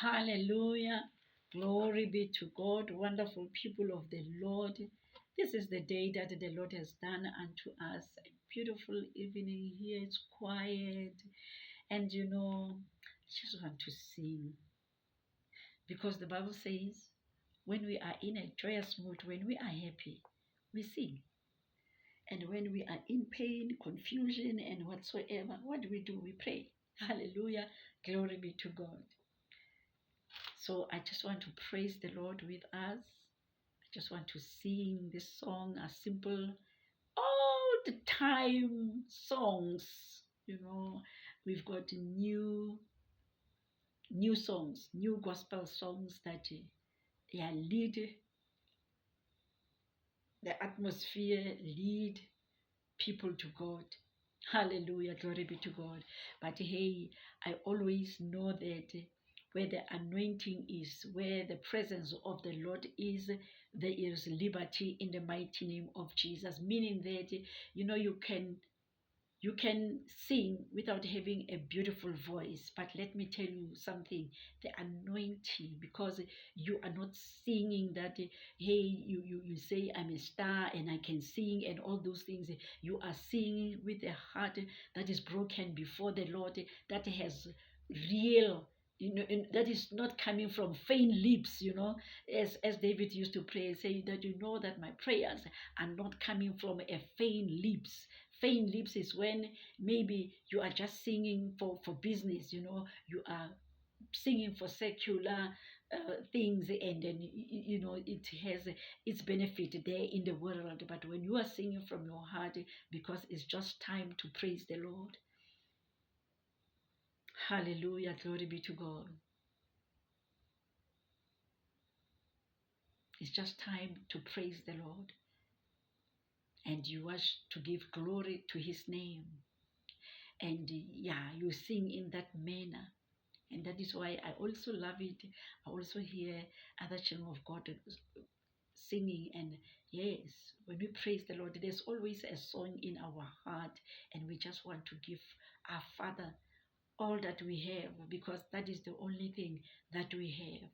Hallelujah. Glory be to God, wonderful people of the Lord. This is the day that the Lord has done unto us. A beautiful evening here. It's quiet. And I just want to sing because the Bible says when we are in a joyous mood, when we are happy, we sing. And when we are in pain, confusion, and whatsoever, what do? We pray. Hallelujah. Glory be to God. So I just want to praise the Lord with us. I just want to sing this song, a simple, all the time songs. We've got new songs, new gospel songs that lead the atmosphere, lead people to God. Hallelujah, glory be to God. But hey, I always know that where the anointing is, where the presence of the Lord is, there is liberty in the mighty name of Jesus. Meaning that you can sing without having a beautiful voice, but let me tell you something, the anointing, because you are not singing that, hey, you say I'm a star and I can sing and all those things. You are singing with a heart that is broken before the Lord, that has real, and that is not coming from faint lips, as David used to pray, saying that that my prayers are not coming from a faint lips. Faint lips is when maybe you are just singing for business, you are singing for secular things, and then it has its benefit there in the world. But when you are singing from your heart, because it's just time to praise the Lord. Hallelujah, glory be to God. It's just time to praise the Lord, and you wish to give glory to his name, and you sing in that manner. And that is why I also love it. I also hear other children of God singing. And yes, when we praise the Lord, there's always a song in our heart. And we just want to give our Father all that we have, because that is the only thing that we have.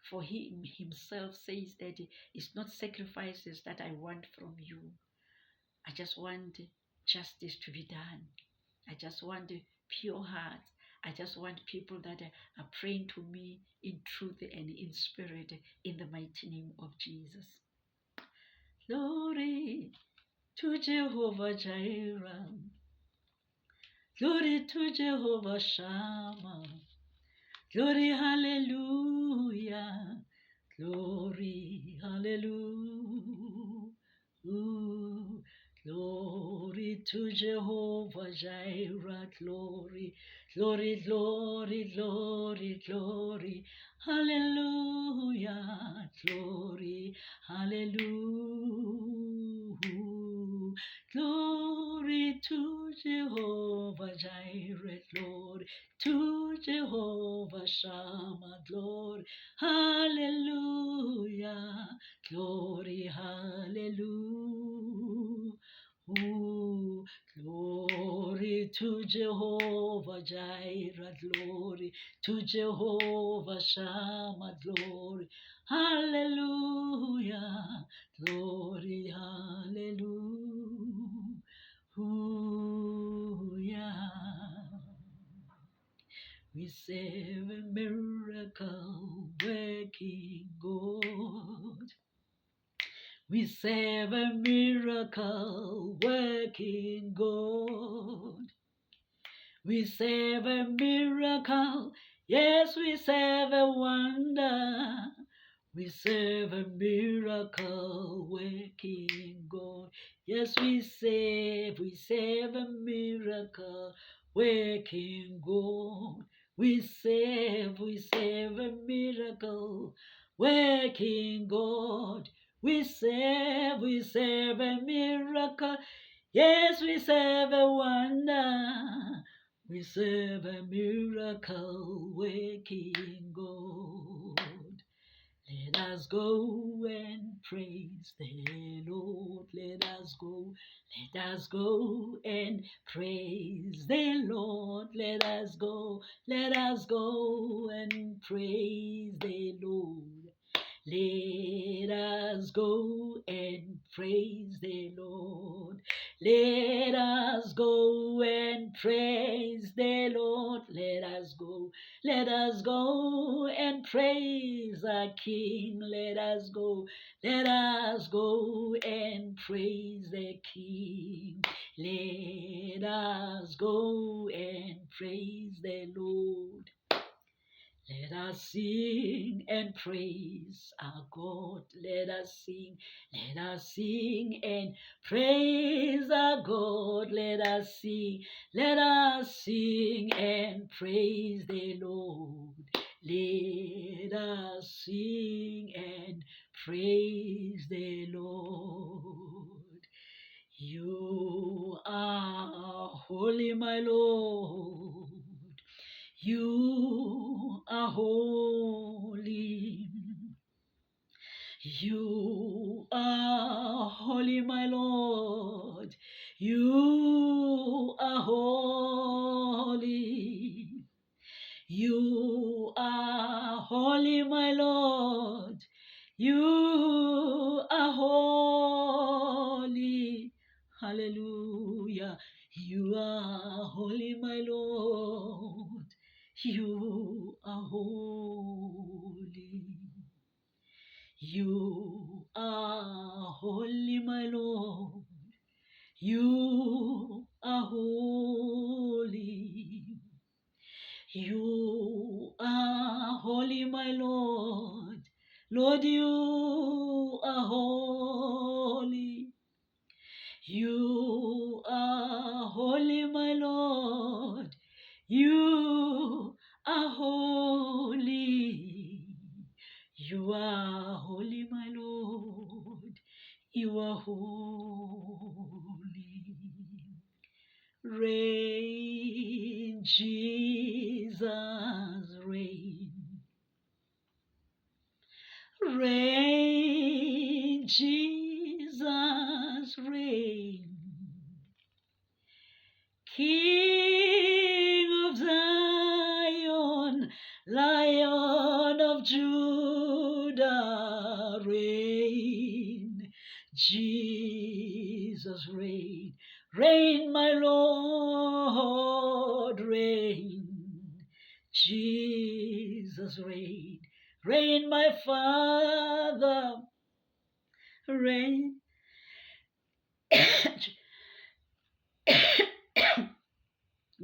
For he himself says that it's not sacrifices that I want from you. I just want justice to be done. I just want pure hearts. I just want people that are praying to me in truth and in spirit, in the mighty name of Jesus. Glory to Jehovah Jireh. Glory to Jehovah Shammah. Glory, hallelujah. Glory, hallelujah. Glory to Jehovah Jireh. Glory, glory, glory, glory, glory. Hallelujah. Glory, hallelujah. Glory to Jehovah Jireh. Glory to Jehovah Shammah. Glory, hallelujah. Glory, hallelujah. Glory to Jehovah Jireh. Glory to Jehovah Shammah. Glory, hallelujah. Glory, hallelujah. We serve a miracle working God. We serve a miracle working God. We serve a miracle. Yes, we serve a wonder. We serve a miracle working God. Yes, we serve a miracle working God. We serve a miracle working God. We serve a miracle. Yes, we serve a wonder. We serve a miracle working God. Let us go and praise the Lord. Let us go and praise the Lord. Let us go and praise the Lord. Let us go and praise the Lord. Let us go and praise the Lord. Let us go and praise our King. Let us go and praise the King. Let us go and praise the Lord. Let us sing and praise our God. Let us sing and praise our God. Let us sing and praise the Lord. Let us sing and praise the Lord. You are holy, my Lord. You are holy. You are holy, my Lord. You are holy. You are holy, my Lord. You are holy. Hallelujah. You are holy, my Lord. You are holy. You are holy, my Lord. You are holy. You are holy, my Lord. Lord, you are holy. You are holy, my Lord. You are holy. You are holy, my Lord. You are holy. Reign, Jesus, reign. Reign, Jesus, reign. King of Zion, Lion of Judah, reign. Jesus, reign. Reign, my Lord, reign. Jesus, reign. Reign, my Father, reign.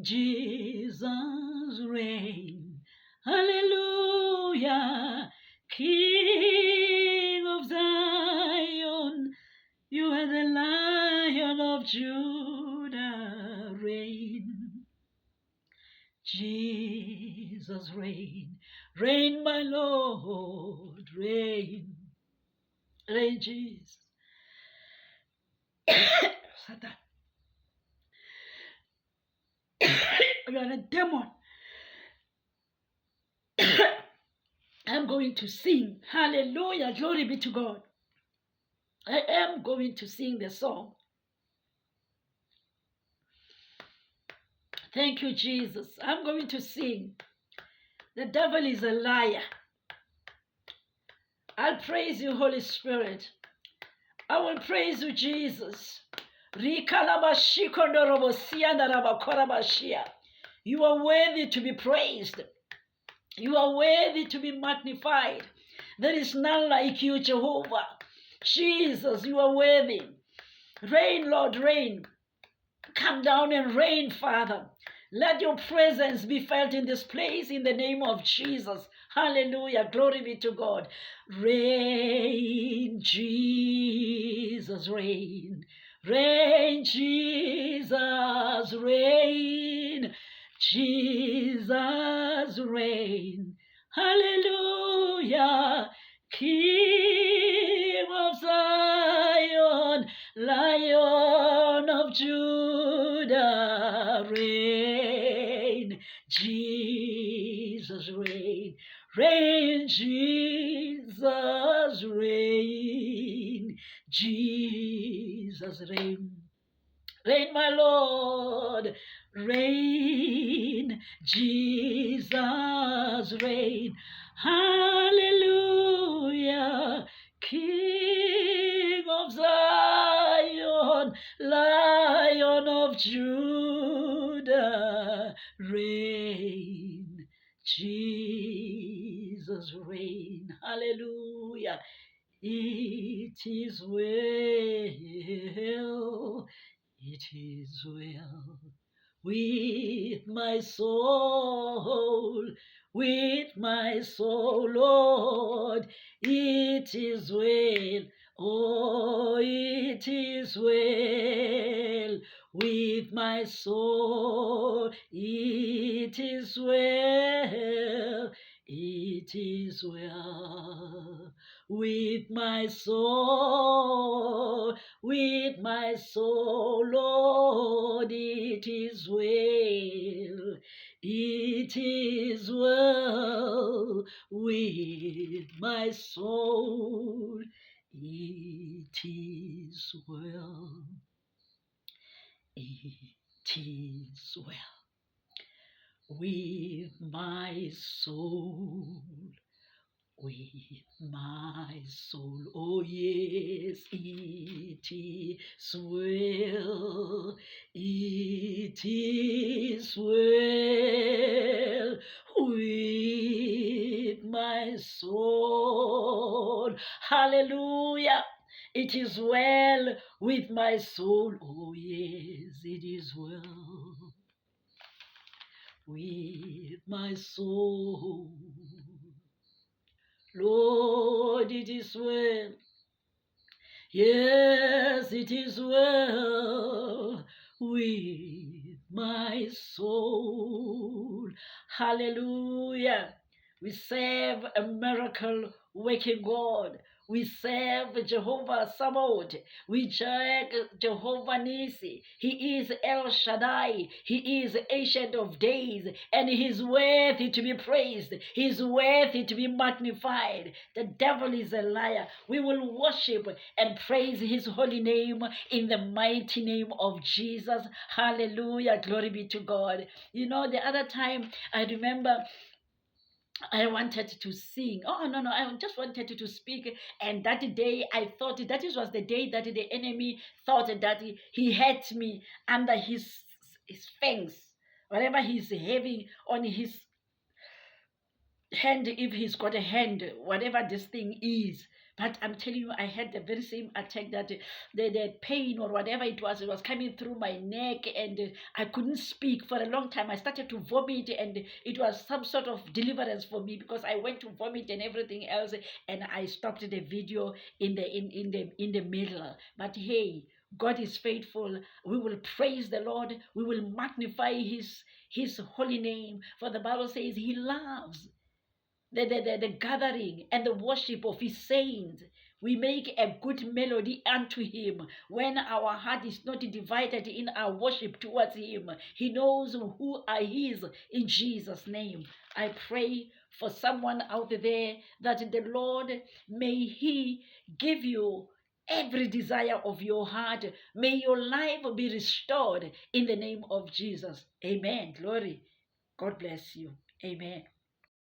Jesus reign. Hallelujah. King of Zion, you are the Lion of Judah. Reign. Jesus reign. Reign, my Lord. Reign. Reign, Jesus. Satan. You are a demon. I'm going to sing. Hallelujah. Glory be to God. I am going to sing the song. Thank you, Jesus. I'm going to sing. The devil is a liar. I'll praise you, Holy Spirit. I will praise you, Jesus. You are worthy to be praised. You are worthy to be magnified. There is none like you, Jehovah. Jesus, you are worthy. Reign, Lord, reign. Come down and reign, Father. Let your presence be felt in this place in the name of Jesus. Hallelujah. Glory be to God. Reign, Jesus, reign. Reign, Jesus, reign. Jesus, reign. Hallelujah. King of Zion, Lion of Judah, reign. Jesus, reign. Reign, Jesus, reign. Jesus, reign. Reign, my Lord. Reign, Jesus, reign. Hallelujah. King of Zion, Lion of Judah, reign. Jesus, reign. Hallelujah. It is well. It is well with my soul, Lord. It is well, oh, it is well with my soul. It is well, it is well with my soul, Lord. It is well, it is well with my soul. It is well, it is well with my soul, oh yes, it is well, it is well with my soul. Hallelujah. It is well with my soul. Oh yes, it is well with my soul. Lord, it is well. Yes, it is well with my soul. Hallelujah. We serve a miracle working God. We serve Jehovah Sabaoth. We serve Jehovah Nisi. He is El Shaddai. He is Ancient of Days. And He is worthy to be praised. He is worthy to be magnified. The devil is a liar. We will worship and praise His holy name in the mighty name of Jesus. Hallelujah. Glory be to God. You know, the other time I remember I wanted to sing. Oh, no, I just wanted to speak. And that day I thought that it was the day that the enemy thought that he had me under his fangs. Whatever he's having on his hand, if he's got a hand, whatever this thing is. But I'm telling you, I had the very same attack, that the pain or whatever it was coming through my neck, and I couldn't speak for a long time. I started to vomit, and it was some sort of deliverance for me, because I went to vomit and everything else, and I stopped the video in the middle. But hey, God is faithful. We will praise the Lord. We will magnify His holy name. For the Bible says He loves the gathering and the worship of His saints. We make a good melody unto Him when our heart is not divided in our worship towards Him. He knows who are His in Jesus' name. I pray for someone out there that the Lord, may He give you every desire of your heart. May your life be restored in the name of Jesus. Amen. Glory. God bless you. Amen.